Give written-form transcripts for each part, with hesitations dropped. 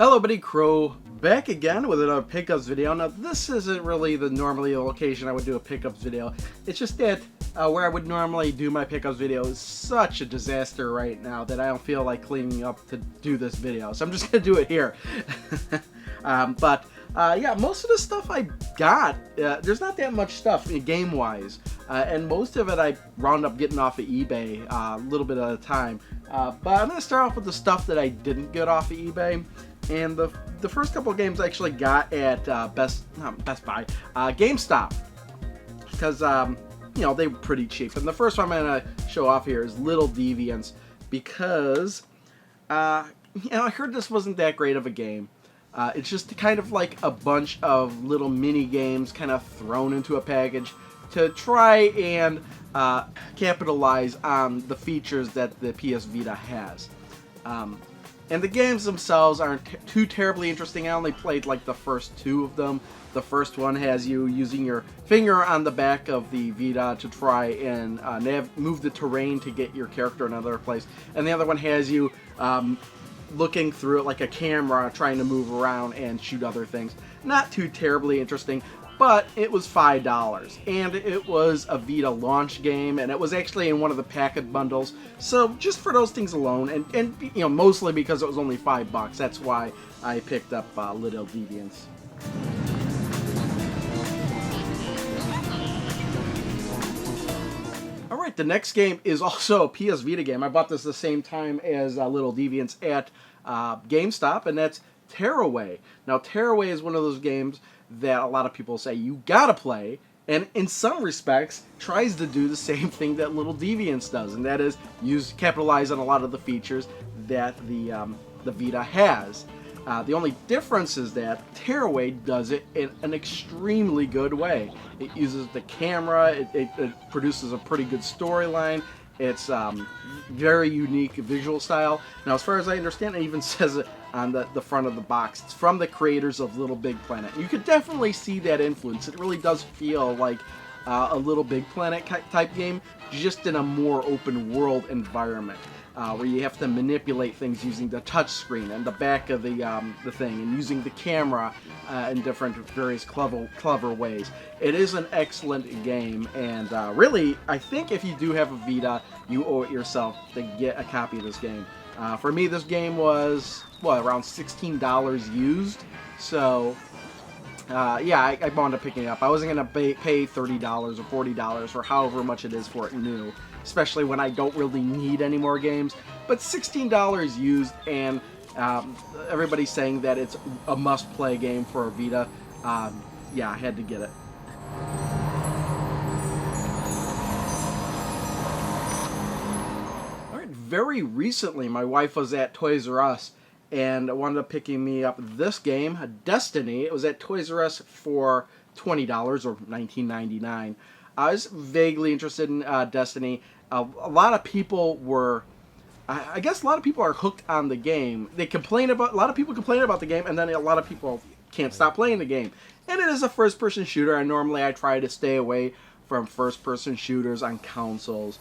Hello buddy, Crow, back again with another pickups video. Now this isn't really normally the location I would do a pickups video. It's just that where I would normally do my pickups video is such a disaster right now that I don't feel like cleaning up to do this video. So I'm just gonna do it here. Yeah, most of the stuff I got, there's not that much stuff game-wise, and most of it I round up getting off of eBay a little bit at a time. But I'm going to start off with the stuff that I didn't get off of eBay, and the first couple of games I actually got at Best Buy, GameStop, because you know, they were pretty cheap. And the first one I'm going to show off here is Little Deviants, because you know, I heard this wasn't that great of a game. It's just kind of like a bunch of little mini games kind of thrown into a package to try and capitalize on the features that the PS Vita has. And the games themselves aren't too terribly interesting. I only played like the first two of them. The first one has you using your finger on the back of the Vita to try and move the terrain to get your character in another place. And the other one has you looking through it like a camera, trying to move around and shoot other things. Not too terribly interesting, but it was $5, and it was a Vita launch game, and it was actually in one of the packet bundles. So just for those things alone, and you know, mostly because it was only $5, that's why I picked up Little Deviants. Alright, the next game is also a PS Vita game. I bought this the same time as Little Deviants at GameStop, and that's Tearaway. Now, Tearaway is one of those games that a lot of people say you gotta play, and in some respects tries to do the same thing that Little Deviants does, and that is capitalize on a lot of the features that the Vita has. The only difference is that Tearaway does it in an extremely good way. It uses the camera, it produces a pretty good storyline, it's very unique visual style. Now, as far as I understand, it even says it on the front of the box. It's from the creators of Little Big Planet. You could definitely see that influence. It really does feel like a Little Big Planet type game, just in a more open world environment. Where you have to manipulate things using the touch screen and the back of the thing, and using the camera in different various clever ways. It is an excellent game, and really, I think if you do have a Vita, you owe it yourself to get a copy of this game. For me, this game was, what, around $16 used, so yeah, I wound up picking it up. I wasn't going to pay $30 or $40 for however much it is for it new, especially when I don't really need any more games. But $16 used, and everybody's saying that it's a must-play game for a Vita. Yeah, I had to get it. Alright, very recently my wife was at Toys R Us and wound up picking me up this game, Destiny. It was at Toys R Us for $20 or $19.99. I was vaguely interested in Destiny. A lot of people were, I guess a lot of people are hooked on the game. A lot of people complain about the game, and then a lot of people can't stop playing the game. And it is a first-person shooter, and normally I try to stay away from first-person shooters on consoles,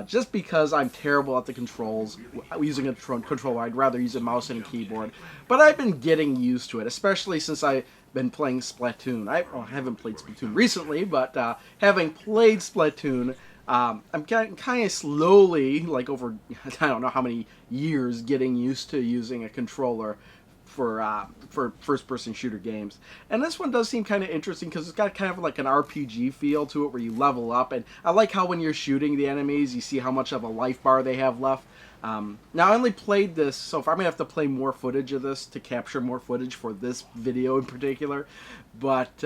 just because I'm terrible at the controls. Using a controller, I'd rather use a mouse and a keyboard. But I've been getting used to it, especially since I've been playing Splatoon. I haven't played Splatoon recently, but having played Splatoon, I'm kind of slowly, like over, I don't know how many years, getting used to using a controller for first-person shooter games. And this one does seem kind of interesting because it's got kind of like an RPG feel to it where you level up, and I like how when you're shooting the enemies you see how much of a life bar they have left. Now, I only played this so far. I'm going to have to play more footage of this to capture more footage for this video in particular, but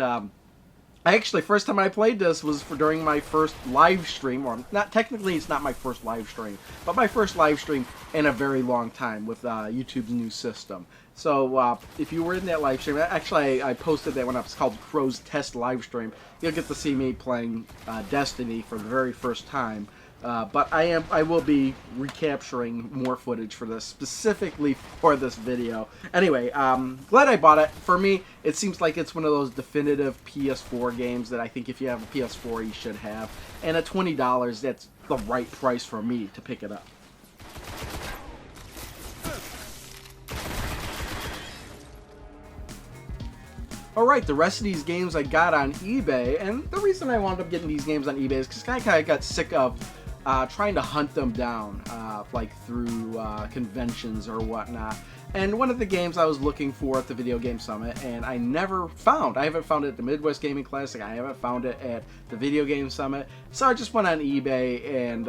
actually, first time I played this was during my first live stream, or not technically, it's not my first live stream, but my first live stream in a very long time with YouTube's new system. So if you were in that live stream, actually I posted that one up. It's called Crow's Test Live Stream. You'll get to see me playing Destiny for the very first time. But I will be recapturing more footage for this, specifically for this video. Anyway, glad I bought it. For me, it seems like it's one of those definitive PS4 games that I think if you have a PS4 you should have. And at $20, that's the right price for me to pick it up. Alright, the rest of these games I got on eBay, and the reason I wound up getting these games on eBay is because I kind of got sick of trying to hunt them down, like through conventions or whatnot. And one of the games I was looking for at the Video Game Summit, and I haven't found it at the Midwest Gaming Classic, I haven't found it at the Video Game Summit, so I just went on eBay and,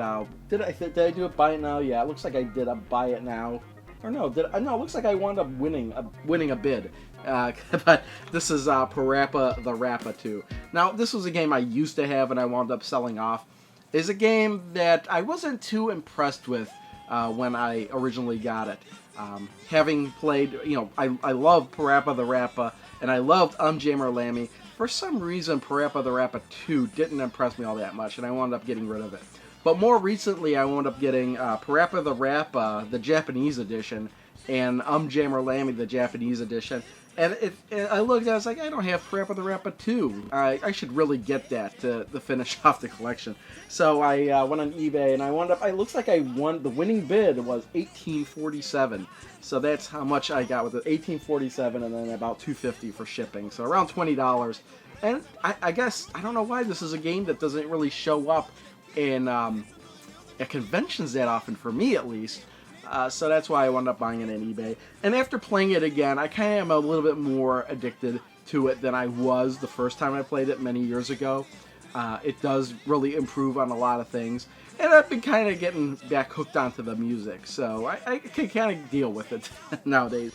did I do it buy it now? Yeah, it looks like I did a buy it now. Or no, no, it looks like I wound up winning a bid. But this is Parappa the Rappa 2. Now, this was a game I used to have and I wound up selling off. It's a game that I wasn't too impressed with when I originally got it. Having played, I love Parappa the Rappa, and I loved Jammer Lammy. For some reason, Parappa the Rappa 2 didn't impress me all that much, and I wound up getting rid of it. But more recently, I wound up getting Parappa the Rappa, the Japanese edition, and Jammer Lammy, the Japanese edition. And I looked at it, I was like, I don't have Parappa the Rappa 2. I should really get that to finish off the collection. So I went on eBay, and I wound up, it looks like I won, the winning bid was $18.47. So that's how much I got with it, $18.47, and then about $2.50 for shipping. So around $20. And I guess, I don't know why this is a game that doesn't really show up in at conventions that often, for me at least. So that's why I wound up buying it on eBay. And after playing it again, I kind of am a little bit more addicted to it than I was the first time I played it many years ago. It does really improve on a lot of things. And I've been kind of getting back hooked onto the music, so I can kind of deal with it nowadays.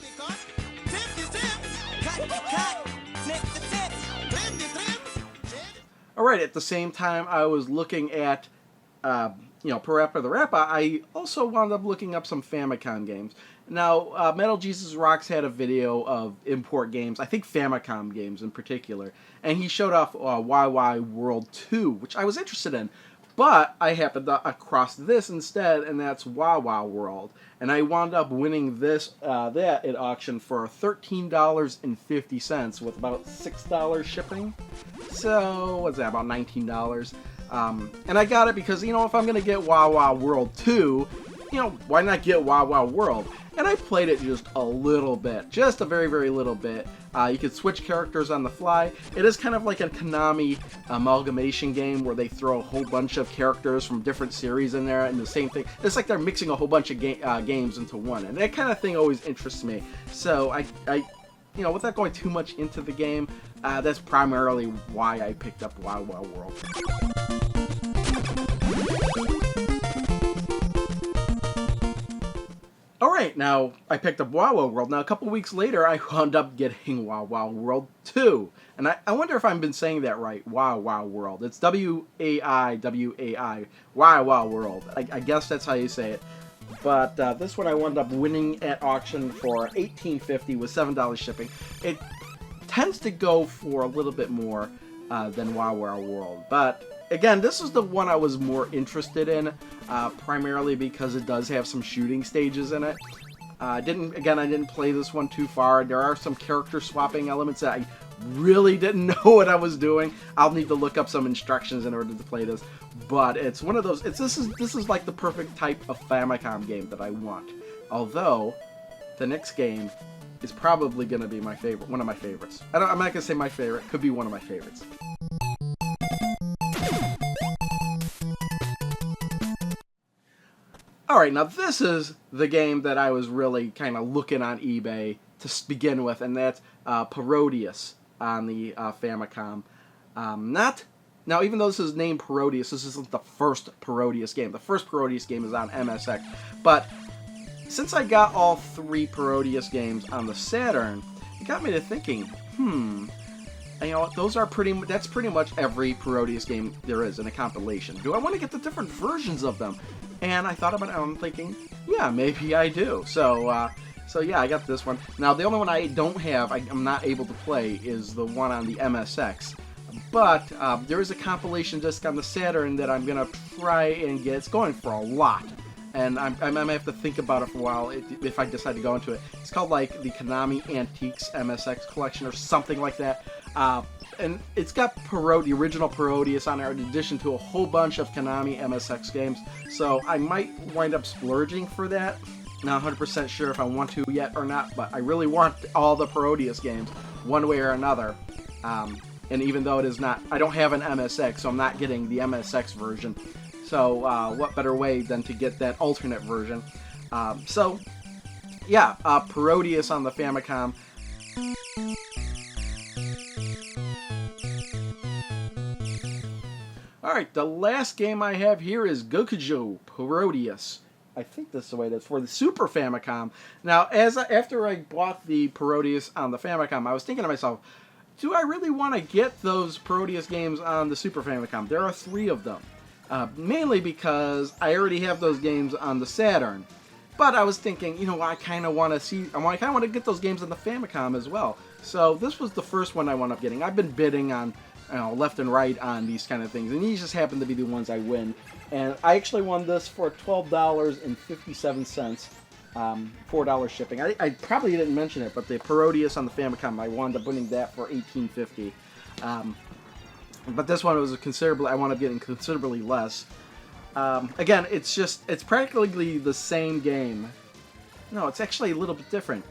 Alright, at the same time I was looking at Parappa the Rappa, I also wound up looking up some Famicom games. Now, Metal Jesus Rocks had a video of import games, I think Famicom games in particular, and he showed off YY World 2, which I was interested in, but I happened across this instead, and that's YY World, and I wound up winning that at auction for $13.50 with about $6 shipping. So, what's that, about $19? And I got it because, if I'm going to get YY World 2, why not get YY World? And I played it just a little bit, just a very, very little bit. You could switch characters on the fly. It is kind of like a Konami amalgamation game where they throw a whole bunch of characters from different series in there, and the same thing. It's like they're mixing a whole bunch of games into one, and that kind of thing always interests me. So I without going too much into the game, that's primarily why I picked up YY World. Alright, now I picked up YY World. Now a couple weeks later I wound up getting YY World 2. And I wonder if I've been saying that right, YY World. It's W-A-I-W-A-I, YY World. I guess that's how you say it. But this one I wound up winning at auction for $18.50 with $7 shipping. It tends to go for a little bit more than YY World. But again, this is the one I was more interested in, primarily because it does have some shooting stages in it. I didn't play this one too far. There are some character swapping elements that I really didn't know what I was doing. I'll need to look up some instructions in order to play this. But it's one of those. This is like the perfect type of Famicom game that I want. Although the next game is probably going to be my favorite, one of my favorites. I'm not going to say my favorite. Could be one of my favorites. Alright, now this is the game that I was really kind of looking on eBay to begin with, and that's Proteus on the Famicom. Now, even though this is named Proteus, this isn't the first Proteus game. The first Proteus game is on MSX. But since I got all three Proteus games on the Saturn, it got me to thinking, that's pretty much every Proteus game there is in a compilation. Do I want to get the different versions of them? And I thought about it, and I'm thinking, yeah, maybe I do. So yeah, I got this one. Now, the only one I don't have, I'm not able to play, is the one on the MSX. But there is a compilation disc on the Saturn that I'm going to try and get. It's going for a lot. And I might have to think about it for a while if I decide to go into it. It's called, like, the Konami Antiques MSX Collection or something like that. And it's got the original Proteus on there in addition to a whole bunch of Konami MSX games. So I might wind up splurging for that. Not 100% sure if I want to yet or not, but I really want all the Proteus games. one way or another. And even though it is not, I don't have an MSX, so I'm not getting the MSX version. So what better way than to get that alternate version? So yeah, Proteus on the Famicom. Alright, the last game I have here is Goku Joe Herodias. I think that's the way that's for the Super Famicom. Now, after I bought the Proteus on the Famicom, I was thinking to myself, do I really want to get those Proteus games on the Super Famicom? There are 3 of them. Mainly because I already have those games on the Saturn. But I was thinking, you know, I kind of want to get those games on the Famicom as well. So this was the first one I wound up getting. I've been bidding on, you know, left and right on these kind of things, and these just happen to be the ones I win. And I actually won this for $12.57, $4 shipping. I probably didn't mention it, but the Proteus on the Famicom, I wound up winning that for $18.50. But this one was considerably, I wound up getting considerably less. Again, it's practically the same game. No, it's actually a little bit different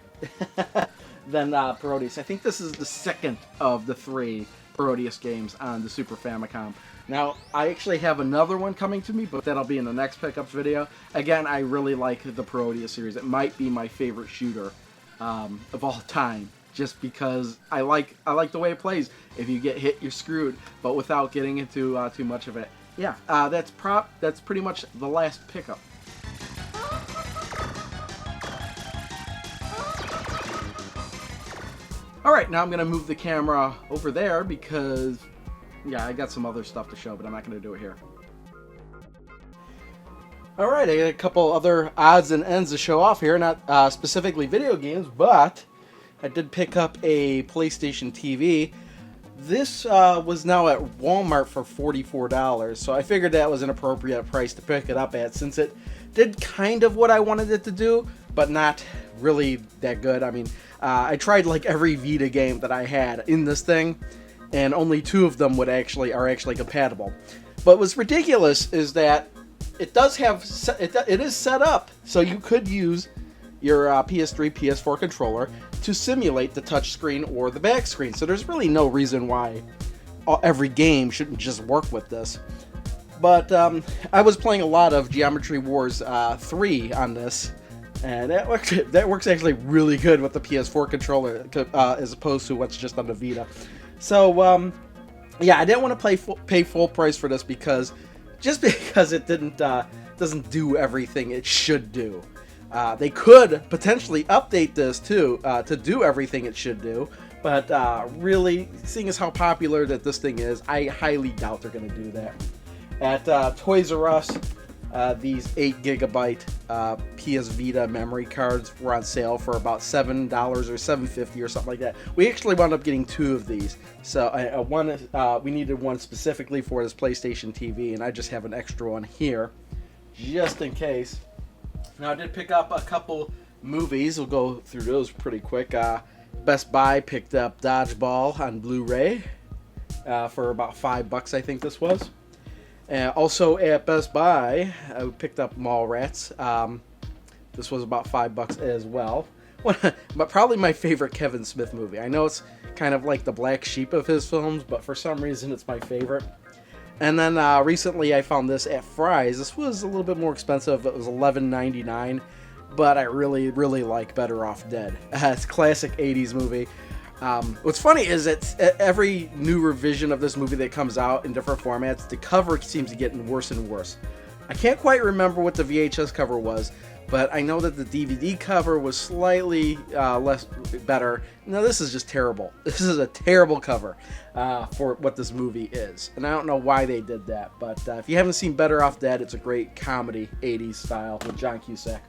than Proteus. I think this is the second of the 3 Proteus games on the Super Famicom. Now, I actually have another one coming to me, but that'll be in the next pickups video. Again, I really like the Proteus series. It might be my favorite shooter of all time, just because I like the way it plays. If you get hit, you're screwed, but without getting into too much of it. Yeah, that's pretty much the last pickup. Alright, now I'm going to move the camera over there because, yeah, I got some other stuff to show, but I'm not going to do it here. Alright, I got a couple other odds and ends to show off here. Not specifically video games, but I did pick up a PlayStation TV. This was now at Walmart for $44, so I figured that was an appropriate price to pick it up at, since it did kind of what I wanted it to do, but not really that good. I mean, I tried like every Vita game that I had in this thing, and only 2 of them are actually compatible. But what's ridiculous is that it does have it is set up so you could use your PS3, PS4 controller to simulate the touchscreen or the back screen. So there's really no reason why every game shouldn't just work with this. But I was playing a lot of Geometry Wars 3 on this, and that works actually really good with the PS4 controller as opposed to what's just on the Vita. So yeah, I didn't want to pay full price for this because it doesn't do everything it should do. They could potentially update this too to do everything it should do, but really, seeing as how popular that this thing is, I highly doubt they're going to do that. At Toys R Us, these 8GB PS Vita memory cards were on sale for about $7 or $7.50 or something like that. We actually wound up getting 2 of these. So we needed one specifically for this PlayStation TV, and I just have an extra one here, just in case. Now, I did pick up a couple movies. We'll go through those pretty quick. Best Buy picked up Dodgeball on Blu-ray for about $5, I think this was. Also at Best Buy, I picked up Mallrats. This was about $5 as well. But probably my favorite Kevin Smith movie. I know it's kind of like the black sheep of his films, but for some reason it's my favorite. And then recently I found this at Fry's. This was a little bit more expensive. It was $11.99, but I really, really like Better Off Dead. It's a classic 80s movie. What's funny is it's every new revision of this movie that comes out in different formats, the cover seems to get worse and worse. I can't quite remember what the VHS cover was, but I know that the DVD cover was slightly better. No, this is just terrible. This is a terrible cover for what this movie is. And I don't know why they did that, but if you haven't seen Better Off Dead, it's a great comedy, 80s style with John Cusack.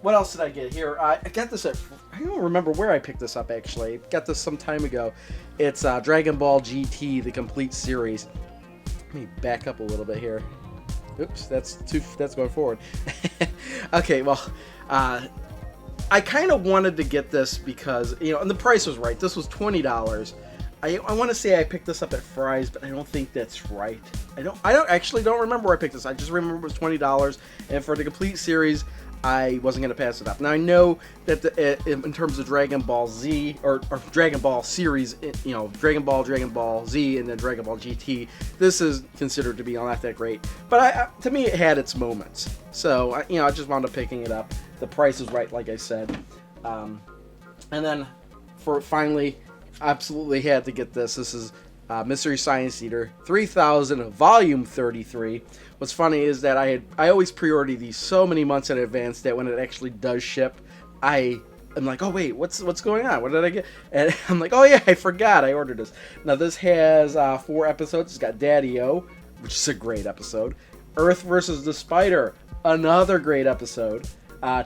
What else did I get here? I got this at, I don't remember where I picked this up actually. Got this some time ago. It's Dragon Ball GT, the complete series. Let me back up a little bit here. Oops, that's going forward. Okay, well, I kind of wanted to get this because, you know, and the price was right. This was $20. I want to say I picked this up at Fry's, but I don't think that's right. I don't remember where I picked this. I just remember it was $20, and for the complete series, I wasn't going to pass it up. Now I know that in terms of Dragon Ball Z or Dragon Ball series, you know, Dragon Ball Z, and then Dragon Ball GT, this is considered to be not that great. But to me, it had its moments. So I just wound up picking it up. The price is right, like I said. And then for finally, absolutely had to get this. This is Mystery Science Theater 3000 Volume 33. What's funny is that I always pre-order these so many months in advance that when it actually does ship, I'm like, oh wait, what's going on? What did I get? And I'm like, oh yeah, I forgot I ordered this. Now this has 4 episodes. It's got Daddy-O, which is a great episode. Earth versus the Spider, another great episode.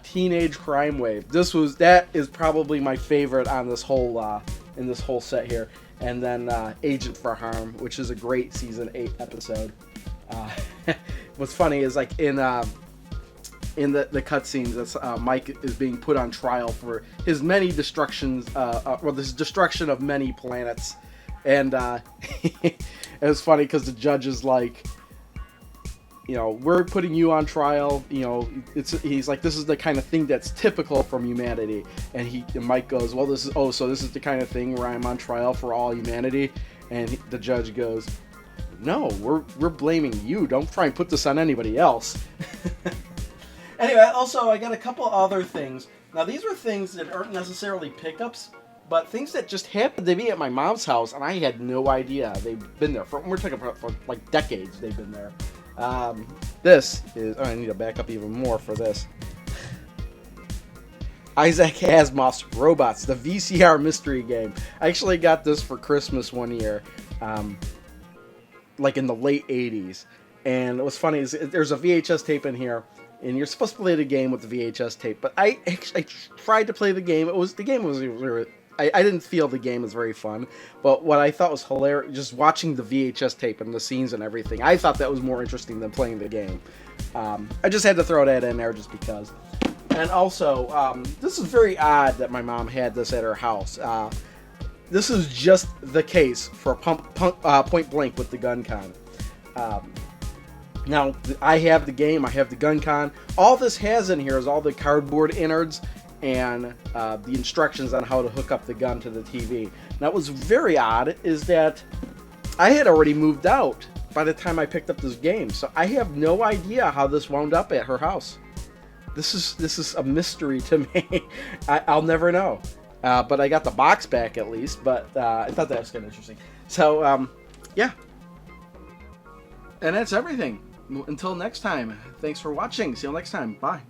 Teenage Crime Wave. That is probably my favorite on this whole in this whole set here. And then Agent for Harm, which is a great season 8 episode. What's funny is like in the cutscenes, that's Mike is being put on trial for his many destructions, this destruction of many planets, and it was funny because the judge is like, you know, we're putting you on trial. You know, he's like, this is the kind of thing that's typical from humanity, and Mike goes, well, this is the kind of thing where I'm on trial for all humanity, and the judge goes, no, we're blaming you. Don't try and put this on anybody else. Anyway, also I got a couple other things. Now these were things that aren't necessarily pickups, but things that just happened to be at my mom's house, and I had no idea they've been there we're talking about for like decades. They've been there. This is. Oh, I need to back up even more for this. Isaac Asimov's Robots, the VCR mystery game. I actually got this for Christmas one year. Like in the late 80s, and what's funny is there's a VHS tape in here, and you're supposed to play the game with the VHS tape, but I tried to play the game. I didn't feel the game was very fun, but what I thought was hilarious, just watching the VHS tape and the scenes and everything, I thought that was more interesting than playing the game. I just had to throw that in there just because. And also, this is very odd that my mom had this at her house. This is just the case for Point Blank with the Gun Con. Now, I have the game, I have the Gun Con. All this has in here is all the cardboard innards and the instructions on how to hook up the gun to the TV. Now, what was very odd is that I had already moved out by the time I picked up this game, so I have no idea how this wound up at her house. This is a mystery to me. I'll never know. But I got the box back at least, but I thought that was kind of interesting. So, yeah. And that's everything. Until next time, thanks for watching. See you next time. Bye.